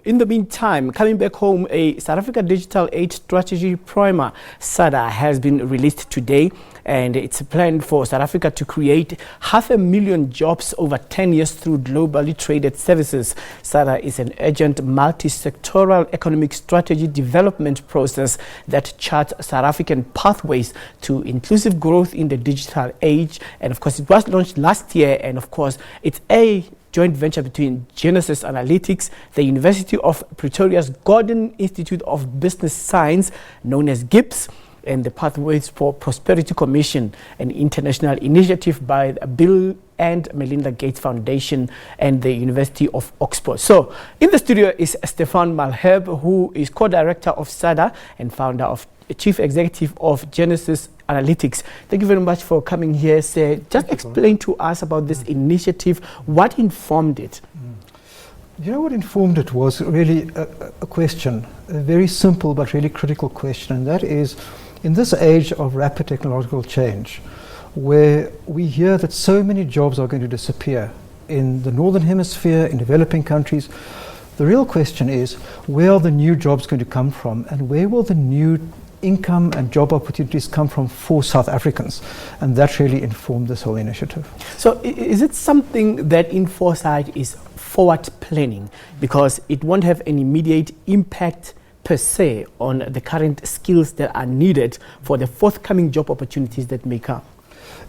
in the meantime, coming back home, a South Africa Digital Age Strategy Primer, SADA, has been released today, and it's planned for South Africa to create 500,000 jobs over 10 years through globally traded services. SADA is an urgent multisectoral economic strategy development process that charts South African pathways to inclusive growth in the digital age. And of course, it was launched last year, and of course, it's a joint venture between Genesis Analytics, the University of Pretoria's Gordon Institute of Business Science, known as GIBS, and the Pathways for Prosperity Commission, an international initiative by the Bill and Melinda Gates Foundation and the University of Oxford. So in the studio is Stephan Malherbe, who is co-director of SADA and founder of Chief Executive of Genesis Analytics. Thank you very much for coming here, sir. Just explain to us about this initiative. What informed it? You know, what informed it was really a question, a very simple but really critical question, and that is, in this age of rapid technological change, where we hear that so many jobs are going to disappear in the Northern Hemisphere, in developing countries, the real question is, where are the new jobs going to come from, and where will the new income and job opportunities come from for South Africans? And that really informed this whole initiative. So is it something that in foresight is forward planning, because it won't have an immediate impact per se on the current skills that are needed for the forthcoming job opportunities that may come?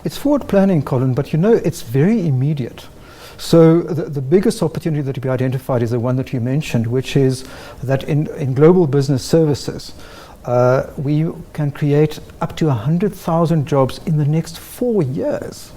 It's forward planning, Colin, but you know, it's very immediate. So the biggest opportunity that we identified is the one that you mentioned, which is that in global business services, we can create up to 100,000 jobs in the next 4 years.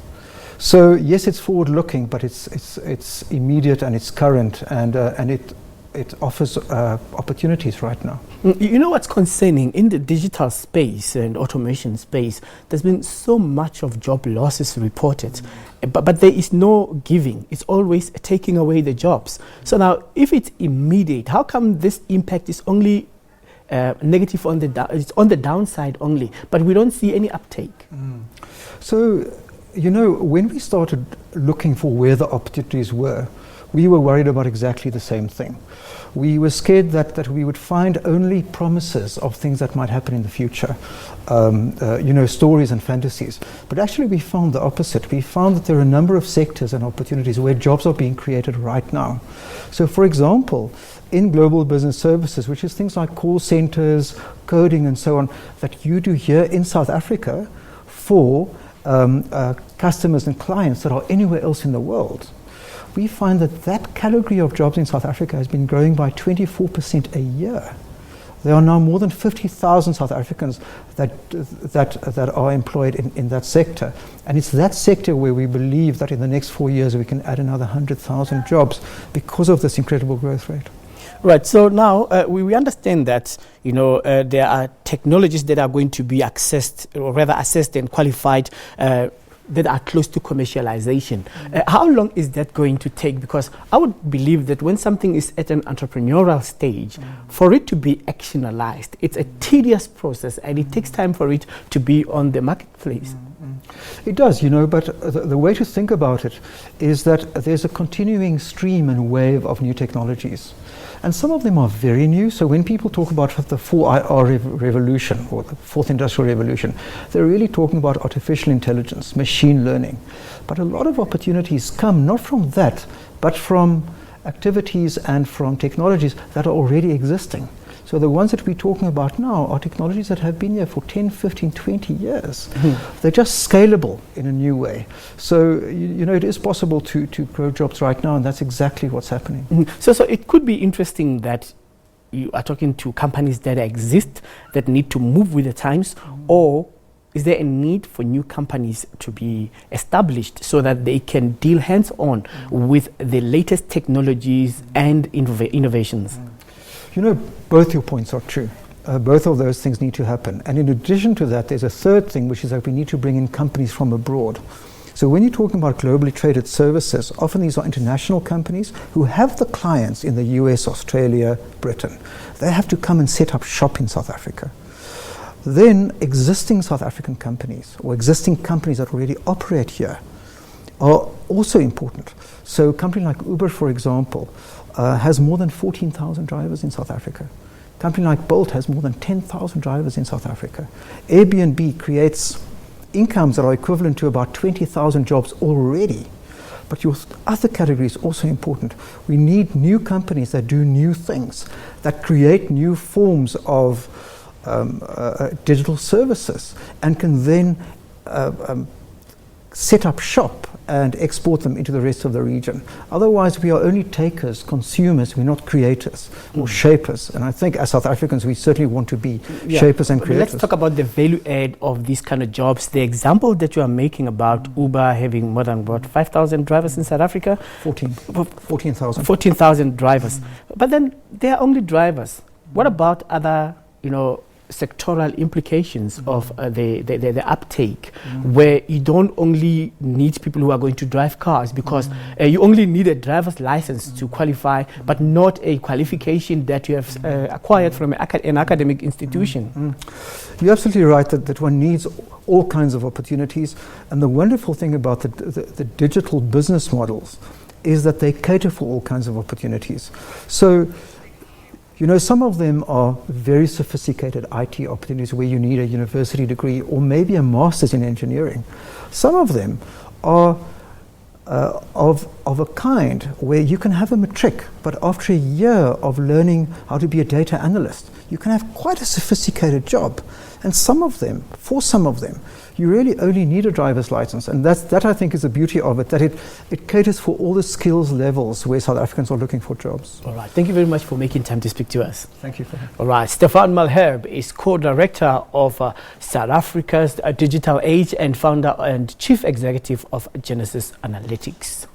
So yes, it's forward-looking, but it's immediate and it's current, and it offers opportunities right now. You know what's concerning in the digital space and automation space? There's been so much of job losses reported, but there is no giving. It's always taking away the jobs. So now, if it's immediate, how come this impact is only negative on it's on the downside only, but we don't see any uptake? So, you know, when we started looking for where the opportunities were, we were worried about exactly the same thing. We were scared that we would find only promises of things that might happen in the future, you know, stories and fantasies. But actually we found the opposite. We found that there are a number of sectors and opportunities where jobs are being created right now. So for example, in global business services, which is things like call centers, coding and so on, that you do here in South Africa for customers and clients that are anywhere else in the world, we find that category of jobs in South Africa has been growing by 24% a year. There are now more than 50,000 South Africans that are employed in that sector. And it's that sector where we believe that in the next 4 years we can add another 100,000 jobs because of this incredible growth rate. Right. So now we understand that, you know, there are technologies that are going to be accessed, or rather assessed and qualified, that are close to commercialization. How long is that going to take? Because I would believe that when something is at an entrepreneurial stage, for it to be actionalized, it's a tedious process, and it takes time for it to be on the marketplace. It does, you know, but the way to think about it is that there's a continuing stream and wave of new technologies. And some of them are very new. So when people talk about the 4IR revolution, or the fourth industrial revolution, they're really talking about artificial intelligence, machine learning. But a lot of opportunities come not from that, but from activities and from technologies that are already existing. So the ones that we're talking about now are technologies that have been here for 10, 15, 20 years. They're just scalable in a new way. So, you know, it is possible to grow jobs right now, and that's exactly what's happening. So it could be interesting that you are talking to companies that exist, that need to move with the times, or is there a need for new companies to be established so that they can deal hands-on with the latest technologies and innovations? You know, both your points are true. Both of those things need to happen. And in addition to that, there's a third thing, which is that we need to bring in companies from abroad. So when you're talking about globally traded services, often these are international companies who have the clients in the US, Australia, Britain. They have to come and set up shop in South Africa. Then existing South African companies, or existing companies that already operate here, are also important. So a company like Uber, for example, has more than 14,000 drivers in South Africa. A company like Bolt has more than 10,000 drivers in South Africa. Airbnb creates incomes that are equivalent to about 20,000 jobs already. But your other category is also important. We need new companies that do new things, that create new forms of digital services, and can then set up shop and export them into the rest of the region. Otherwise, we are only takers, consumers, we're not creators or shapers. And I think as South Africans, we certainly want to be shapers and creators. Let's talk about the value add of these kind of jobs. The example that you are making about Uber having more than, 5,000 drivers in South Africa? 14,000. 14,000 drivers. But then they are only drivers. What about other, sectoral implications of the uptake, where you don't only need people who are going to drive cars, because you only need a driver's license to qualify, but not a qualification that you have acquired from an academic institution. You're absolutely right that one needs all kinds of opportunities, and the wonderful thing about the digital business models is that they cater for all kinds of opportunities. So, some of them are very sophisticated IT opportunities where you need a university degree or maybe a master's in engineering. Some of them are of a kind where you can have a matric, but after a year of learning how to be a data analyst, you can have quite a sophisticated job. And for some of them, you really only need a driver's license. And that I think is the beauty of it, that it caters for all the skills levels where South Africans are looking for jobs. All right. Thank you very much for making time to speak to us. Thank you for that. All right. Stephan Malherbe is co-director of South Africa's Digital Age and founder and chief executive of Genesis Analytics.